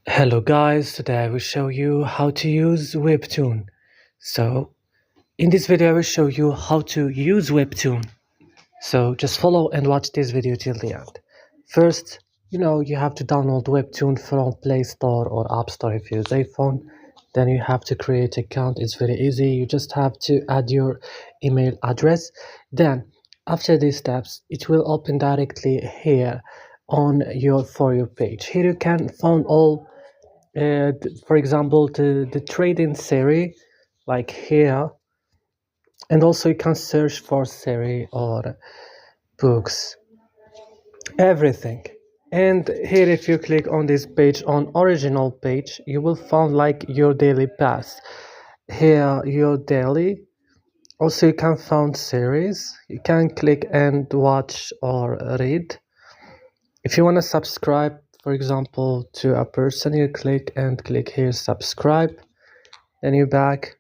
Hello guys, today I will show you how to use WEBTOON. So in this video I will show you how to use WEBTOON. So just follow and watch this video till the end. First, you have to download WEBTOON from Play Store or App Store if you use iPhone. Then you have to create an account. It's very easy. You just have to add your email address. Then after these steps, it will open directly here on your For You page. Here you can find all for example the trading series like here, and also you can search for series or books, everything. And here if you click on this page, on original page, you will find like your daily pass. Here your daily, also you can find series, you can click and watch or read. If you want to subscribe, for example, to a person, you click here subscribe. Then you back.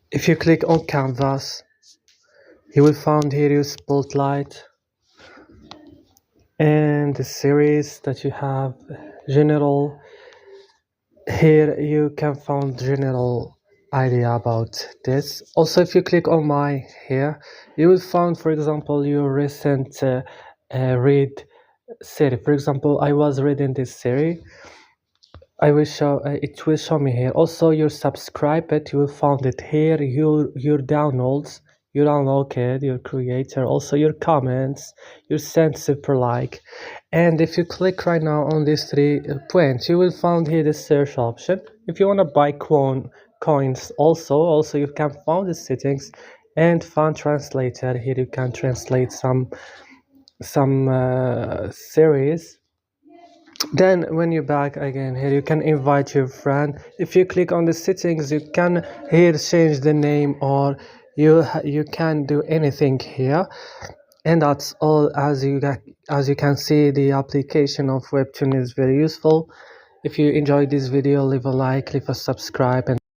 If you click on canvas, you will find here your spotlight and the series that you have, general. Here you can find general idea about this. Also if you click on my here, you will find, for example, your recent read series. For example, I was reading this series. I will show it will show me here. Also your subscribe it, you will find it here. Your downloads, your download, your creator, also your comments, your send super like. And if you click right now on these 3 points, you will find here the search option. If you want to buy coins, also you can find the settings and find translator. Here you can translate some series. Then when you're back again, here you can invite your friend. If you click on the settings, you can here change the name, or you can do anything here. And that's all. As you can see, the application of WEBTOON is very useful. If you enjoyed this video, leave a like, leave a subscribe, and